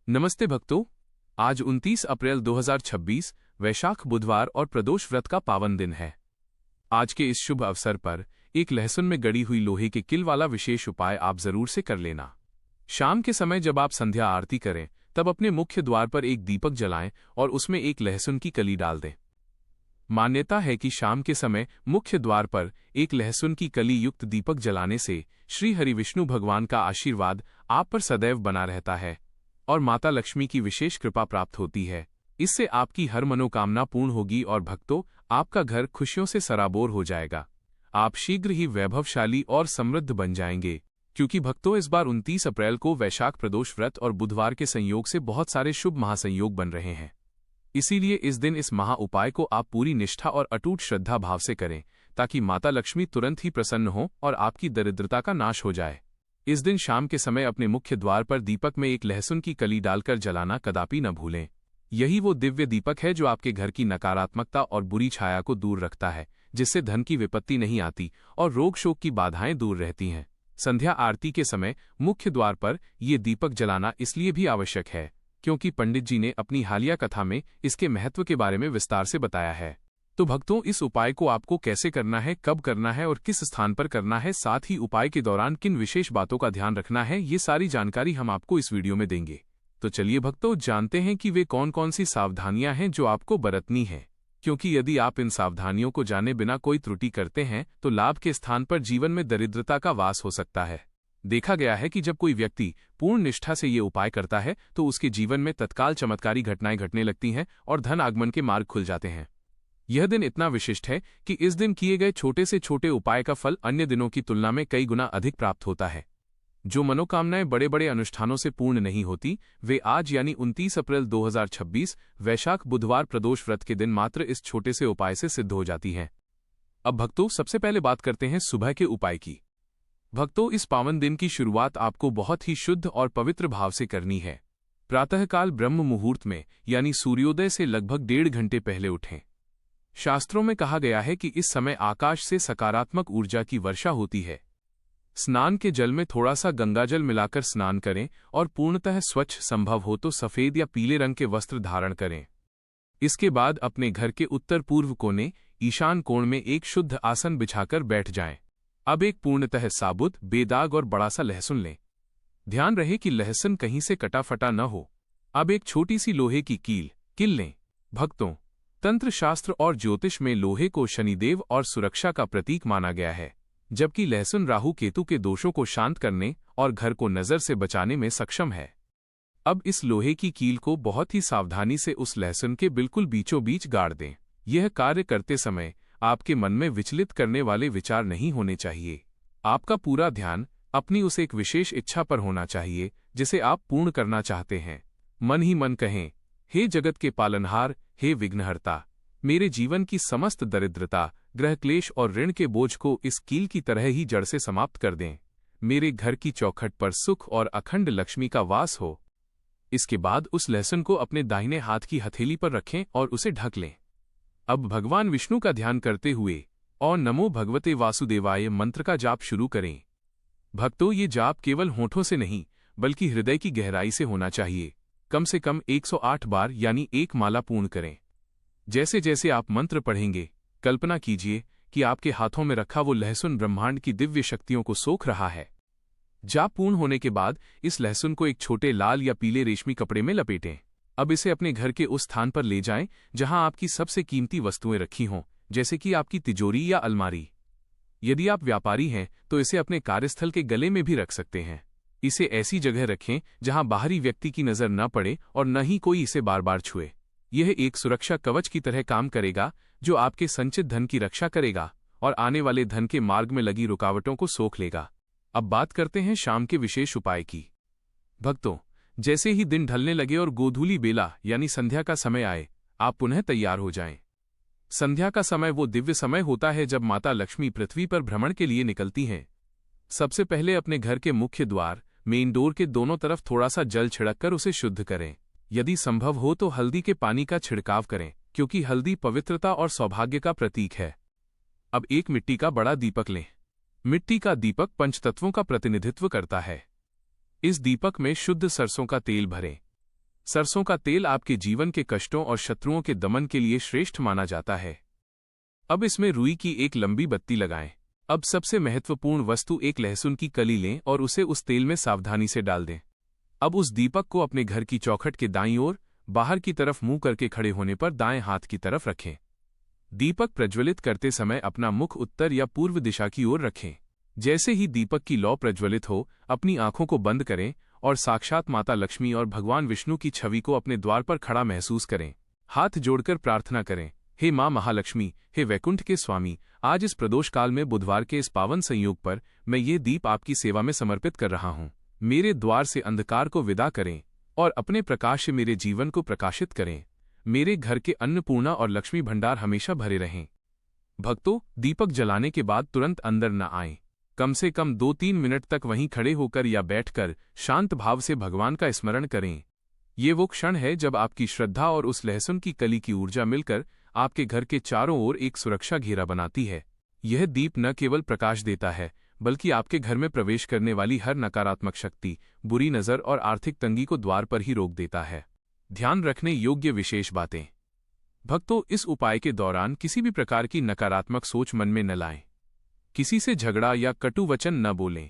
नमस्ते भक्तों। आज 29 अप्रैल 2026 वैशाख बुधवार और प्रदोष व्रत का पावन दिन है। आज के इस शुभ अवसर पर एक लहसुन में गड़ी हुई लोहे के किल वाला विशेष उपाय आप जरूर से कर लेना। शाम के समय जब आप संध्या आरती करें तब अपने मुख्य द्वार पर एक दीपक जलाएं और उसमें एक लहसुन की कली डाल दें। मान्यता है कि शाम के समय मुख्य द्वार पर एक लहसुन की कली युक्त दीपक जलाने से श्री हरि विष्णु भगवान का आशीर्वाद आप पर सदैव बना रहता है और माता लक्ष्मी की विशेष कृपा प्राप्त होती है। इससे आपकी हर मनोकामना पूर्ण होगी और भक्तों, आपका घर खुशियों से सराबोर हो जाएगा। आप शीघ्र ही वैभवशाली और समृद्ध बन जाएंगे, क्योंकि भक्तों इस बार 29 अप्रैल को वैशाख प्रदोष व्रत और बुधवार के संयोग से बहुत सारे शुभ महासंयोग बन रहे हैं। इसीलिए इस दिन इस महा उपाय को आप पूरी निष्ठा और अटूट श्रद्धा भाव से करें, ताकि माता लक्ष्मी तुरंत ही प्रसन्न हो और आपकी दरिद्रता का नाश हो जाए। इस दिन शाम के समय अपने मुख्य द्वार पर दीपक में एक लहसुन की कली डालकर जलाना कदापि न भूलें। यही वो दिव्य दीपक है जो आपके घर की नकारात्मकता और बुरी छाया को दूर रखता है, जिससे धन की विपत्ति नहीं आती और रोग शोक की बाधाएं दूर रहती हैं। संध्या आरती के समय मुख्य द्वार पर ये दीपक जलाना इसलिए भी आवश्यक है क्योंकि पंडित जी ने अपनी हालिया कथा में इसके महत्व के बारे में विस्तार से बताया है। तो भक्तों, इस उपाय को आपको कैसे करना है, कब करना है और किस स्थान पर करना है, साथ ही उपाय के दौरान किन विशेष बातों का ध्यान रखना है, ये सारी जानकारी हम आपको इस वीडियो में देंगे। तो चलिए भक्तों, जानते हैं कि वे कौन कौन सी सावधानियां हैं जो आपको बरतनी है, क्योंकि यदि आप इन सावधानियों को जाने बिना कोई त्रुटि करते हैं तो लाभ के स्थान पर जीवन में दरिद्रता का वास हो सकता है। देखा गया है कि जब कोई व्यक्ति पूर्ण निष्ठा से ये उपाय करता है तो उसके जीवन में तत्काल चमत्कारी घटनाएं घटने लगती हैं और धन आगमन के मार्ग खुल जाते हैं। यह दिन इतना विशिष्ट है कि इस दिन किए गए छोटे से छोटे उपाय का फल अन्य दिनों की तुलना में कई गुना अधिक प्राप्त होता है। जो मनोकामनाएं बड़े बड़े अनुष्ठानों से पूर्ण नहीं होती, वे आज यानी 29 अप्रैल 2026 वैशाख बुधवार प्रदोष व्रत के दिन मात्र इस छोटे से उपाय से सिद्ध हो जाती हैं। अब भक्तों, सबसे पहले बात करते हैं सुबह के उपाय की। भक्तों, इस पावन दिन की शुरुआत आपको बहुत ही शुद्ध और पवित्र भाव से करनी है। प्रातःकाल ब्रह्म मुहूर्त में यानी सूर्योदय से लगभग 1.5 घंटे पहले उठें। शास्त्रों में कहा गया है कि इस समय आकाश से सकारात्मक ऊर्जा की वर्षा होती है। स्नान के जल में थोड़ा सा गंगाजल मिलाकर स्नान करें और पूर्णतः स्वच्छ संभव हो तो सफेद या पीले रंग के वस्त्र धारण करें। इसके बाद अपने घर के उत्तर पूर्व कोने ईशान कोण में एक शुद्ध आसन बिछाकर बैठ जाएं। अब एक पूर्णतः साबुत, बेदाग और बड़ा सा लहसुन लें। ध्यान रहे कि लहसुन कहीं से कटा फटा न हो। अब एक छोटी सी लोहे की किल लें। भक्तों, तंत्र शास्त्र और ज्योतिष में लोहे को शनिदेव और सुरक्षा का प्रतीक माना गया है, जबकि लहसुन राहु केतु के दोषों को शांत करने और घर को नजर से बचाने में सक्षम है। अब इस लोहे की कील को बहुत ही सावधानी से उस लहसुन के बिल्कुल बीचों बीच गाड़ दें। यह कार्य करते समय आपके मन में विचलित करने वाले विचार नहीं होने चाहिए। आपका पूरा ध्यान अपनी उस एक विशेष इच्छा पर होना चाहिए जिसे आप पूर्ण करना चाहते हैं। मन ही मन कहें, हे जगत के पालनहार, हे विघ्नहर्ता, मेरे जीवन की समस्त दरिद्रता, ग्रह क्लेश और ऋण के बोझ को इस कील की तरह ही जड़ से समाप्त कर दें। मेरे घर की चौखट पर सुख और अखंड लक्ष्मी का वास हो। इसके बाद उस लहसुन को अपने दाहिने हाथ की हथेली पर रखें और उसे ढक लें। अब भगवान विष्णु का ध्यान करते हुए और नमो भगवते वासुदेवाय मंत्र का जाप शुरू करें। भक्तों, ये जाप केवल होठों से नहीं बल्कि हृदय की गहराई से होना चाहिए। कम से कम 108 बार यानी एक माला पूर्ण करें। जैसे जैसे आप मंत्र पढ़ेंगे, कल्पना कीजिए कि आपके हाथों में रखा वो लहसुन ब्रह्मांड की दिव्य शक्तियों को सोख रहा है। जाप पूर्ण होने के बाद इस लहसुन को एक छोटे लाल या पीले रेशमी कपड़े में लपेटें। अब इसे अपने घर के उस स्थान पर ले जाएं जहां आपकी सबसे कीमती वस्तुएं रखी हों, जैसे कि आपकी तिजोरी या अलमारी। यदि आप व्यापारी हैं तो इसे अपने कार्यस्थल के गले में भी रख सकते हैं। इसे ऐसी जगह रखें जहां बाहरी व्यक्ति की नजर न पड़े और न ही कोई इसे बार बार छुए। यह एक सुरक्षा कवच की तरह काम करेगा जो आपके संचित धन की रक्षा करेगा और आने वाले धन के मार्ग में लगी रुकावटों को सोख लेगा। अब बात करते हैं शाम के विशेष उपाय की। भक्तों, जैसे ही दिन ढलने लगे और गोधूली बेला यानी संध्या का समय आए, आप पुनः तैयार हो जाएं। संध्या का समय वो दिव्य समय होता है जब माता लक्ष्मी पृथ्वी पर भ्रमण के लिए निकलती हैं। सबसे पहले अपने घर के मुख्य द्वार मेन डोर के दोनों तरफ थोड़ा सा जल छिड़ककर उसे शुद्ध करें। यदि संभव हो तो हल्दी के पानी का छिड़काव करें, क्योंकि हल्दी पवित्रता और सौभाग्य का प्रतीक है। अब एक मिट्टी का बड़ा दीपक लें। मिट्टी का दीपक पंचतत्वों का प्रतिनिधित्व करता है। इस दीपक में शुद्ध सरसों का तेल भरें। सरसों का तेल आपके जीवन के कष्टों और शत्रुओं के दमन के लिए श्रेष्ठ माना जाता है। अब इसमें रुई की एक लंबी बत्ती लगाएं। अब सबसे महत्वपूर्ण वस्तु एक लहसुन की कली लें और उसे उस तेल में सावधानी से डाल दें। अब उस दीपक को अपने घर की चौखट के दाईं ओर बाहर की तरफ मुंह करके खड़े होने पर दाएं हाथ की तरफ रखें। दीपक प्रज्वलित करते समय अपना मुख उत्तर या पूर्व दिशा की ओर रखें। जैसे ही दीपक की लौ प्रज्वलित हो, अपनी आंखों को बंद करें और साक्षात माता लक्ष्मी और भगवान विष्णु की छवि को अपने द्वार पर खड़ा महसूस करें। हाथ जोड़कर प्रार्थना करें, हे मां महालक्ष्मी, हे वैकुंठ के स्वामी, आज इस प्रदोष काल में बुधवार के इस पावन संयोग पर मैं ये दीप आपकी सेवा में समर्पित कर रहा हूँ। मेरे द्वार से अंधकार को विदा करें और अपने प्रकाश से मेरे जीवन को प्रकाशित करें। मेरे घर के अन्नपूर्णा और लक्ष्मी भंडार हमेशा भरे रहें। भक्तों, दीपक जलाने के बाद तुरंत अंदर न आएं। कम से कम 2-3 मिनट तक वहीं खड़े होकर या बैठकर शांत भाव से भगवान का स्मरण करें। ये वो क्षण है जब आपकी श्रद्धा और उस लहसुन की कली की ऊर्जा मिलकर आपके घर के चारों ओर एक सुरक्षा घेरा बनाती है। यह दीप न केवल प्रकाश देता है, बल्कि आपके घर में प्रवेश करने वाली हर नकारात्मक शक्ति, बुरी नज़र और आर्थिक तंगी को द्वार पर ही रोक देता है। ध्यान रखने योग्य विशेष बातें। भक्तों, इस उपाय के दौरान किसी भी प्रकार की नकारात्मक सोच मन में न लाएं। किसी से झगड़ा या कटु वचन न बोलें।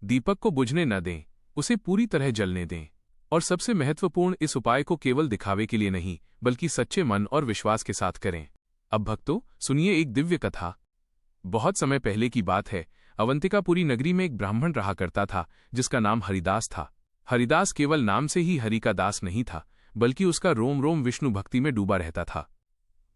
दीपक को बुझने न दें, उसे पूरी तरह जलने दें। और सबसे महत्वपूर्ण, इस उपाय को केवल दिखावे के लिए नहीं, बल्कि सच्चे मन और विश्वास के साथ करें। अब भक्तों, सुनिए एक दिव्य कथा। बहुत समय पहले की बात है। अवंतिकापुरी नगरी में एक ब्राह्मण रहा करता था, जिसका नाम हरिदास था। हरिदास केवल नाम से ही हरि का दास नहीं था, बल्कि उसका रोम रोम विष्णु भक्ति में डूबा रहता था।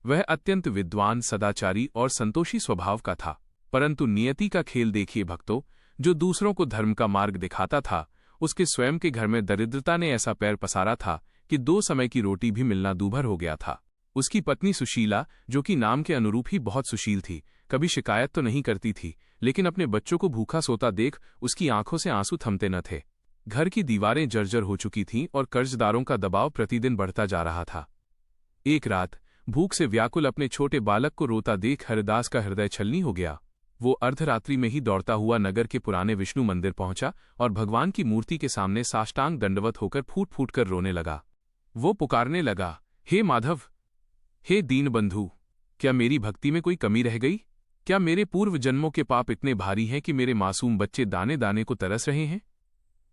वह अत्यंत विद्वान, सदाचारी और संतोषी स्वभाव का था। परंतु नियति का खेल देखिए भक्तों, जो दूसरों को धर्म का मार्ग दिखाता था, उसके स्वयं के घर में दरिद्रता ने ऐसा पैर पसारा था कि 2 समय की रोटी भी मिलना दूभर हो गया था। उसकी पत्नी सुशीला, जो कि नाम के अनुरूप ही बहुत सुशील थी, कभी शिकायत तो नहीं करती थी, लेकिन अपने बच्चों को भूखा सोता देख उसकी आंखों से आंसू थमते न थे। घर की दीवारें जर्जर हो चुकी थीं और कर्जदारों का दबाव प्रतिदिन बढ़ता जा रहा था। एक रात भूख से व्याकुल अपने छोटे बालक को रोता देख हरिदास का हृदय छलनी हो गया। वो अर्धरात्रि में ही दौड़ता हुआ नगर के पुराने विष्णु मंदिर पहुंचा और भगवान की मूर्ति के सामने साष्टांग दंडवत होकर फूट फूट कर रोने लगा। वो पुकारने लगा, हे माधव, हे दीनबंधु, क्या मेरी भक्ति में कोई कमी रह गई? क्या मेरे पूर्व जन्मों के पाप इतने भारी हैं कि मेरे मासूम बच्चे दाने दाने को तरस रहे हैं?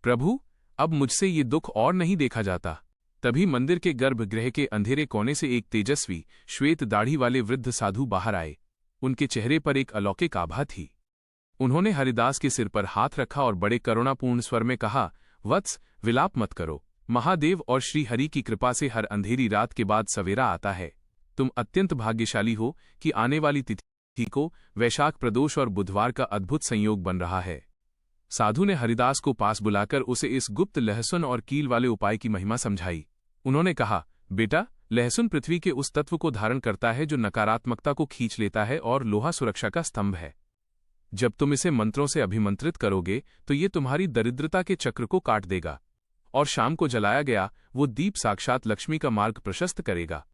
प्रभु, अब मुझसे ये दुख और नहीं देखा जाता। तभी मंदिर के गर्भगृह के अंधेरे कोने से एक तेजस्वी, श्वेत दाढ़ी वाले वृद्ध साधु बाहर आए। उनके चेहरे पर एक अलौकिक आभा थी। उन्होंने हरिदास के सिर पर हाथ रखा और बड़े करुणापूर्ण स्वर में कहा, वत्स, विलाप मत करो। महादेव और श्री हरि की कृपा से हर अंधेरी रात के बाद सवेरा आता है। तुम अत्यंत भाग्यशाली हो कि आने वाली तिथि को वैशाख प्रदोष और बुधवार का अद्भुत संयोग बन रहा है। साधु ने हरिदास को पास बुलाकर उसे इस गुप्त लहसुन और कील वाले उपाय की महिमा समझाई। उन्होंने कहा, बेटा, लहसुन पृथ्वी के उस तत्व को धारण करता है जो नकारात्मकता को खींच लेता है और लोहा सुरक्षा का स्तंभ है। जब तुम इसे मंत्रों से अभिमंत्रित करोगे तो ये तुम्हारी दरिद्रता के चक्र को काट देगा और शाम को जलाया गया वो दीप साक्षात लक्ष्मी का मार्ग प्रशस्त करेगा।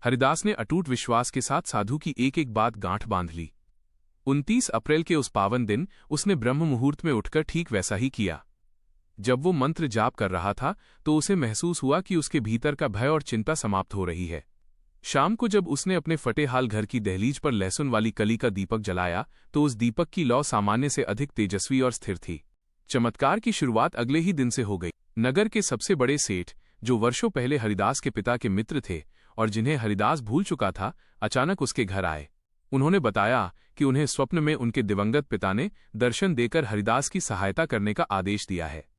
हरिदास ने अटूट विश्वास के साथ साधु की एक एक बात गांठ बांध ली। 29 अप्रैल के उस पावन दिन उसने ब्रह्म मुहूर्त में उठकर ठीक वैसा ही किया। जब वो मंत्र जाप कर रहा था तो उसे महसूस हुआ कि उसके भीतर का भय और चिंता समाप्त हो रही है। शाम को जब उसने अपने फटे हाल घर की दहलीज पर लहसुन वाली कली का दीपक जलाया तो उस दीपक की लौ सामान्य से अधिक तेजस्वी और स्थिर थी। चमत्कार की शुरुआत अगले ही दिन से हो गई। नगर के सबसे बड़े सेठ, जो वर्षों पहले हरिदास के पिता के मित्र थे और जिन्हें हरिदास भूल चुका था, अचानक उसके घर आए। उन्होंने बताया कि उन्हें स्वप्न में उनके दिवंगत पिता ने दर्शन देकर हरिदास की सहायता करने का आदेश दिया है।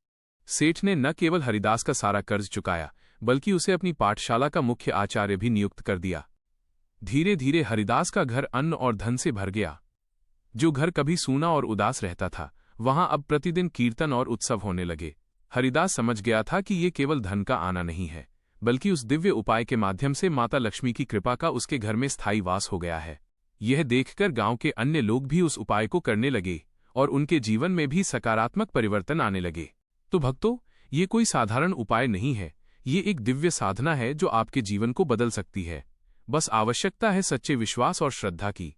सेठ ने न केवल हरिदास का सारा कर्ज चुकाया, बल्कि उसे अपनी पाठशाला का मुख्य आचार्य भी नियुक्त कर दिया। धीरे धीरे हरिदास का घर अन्न और धन से भर गया। जो घर कभी सूना और उदास रहता था, वहां अब प्रतिदिन कीर्तन और उत्सव होने लगे। हरिदास समझ गया था कि ये केवल धन का आना नहीं है, बल्कि उस दिव्य उपाय के माध्यम से माता लक्ष्मी की कृपा का उसके घर में स्थायी वास हो गया है। यह देखकर गांव के अन्य लोग भी उस उपाय को करने लगे और उनके जीवन में भी सकारात्मक परिवर्तन आने लगे। तो भक्तों, ये कोई साधारण उपाय नहीं है, ये एक दिव्य साधना है जो आपके जीवन को बदल सकती है। बस आवश्यकता है सच्चे विश्वास और श्रद्धा की।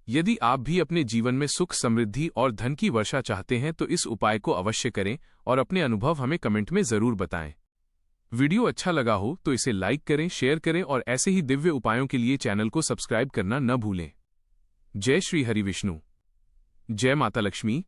यदि आप भी अपने जीवन में सुख, समृद्धि और धन की वर्षा चाहते हैं तो इस उपाय को अवश्य करें और अपने अनुभव हमें कमेंट में जरूर बताएं। वीडियो अच्छा लगा हो तो इसे लाइक करें, शेयर करें और ऐसे ही दिव्य उपायों के लिए चैनल को सब्सक्राइब करना न भूलें। जय श्री हरि विष्णु। जय माता लक्ष्मी।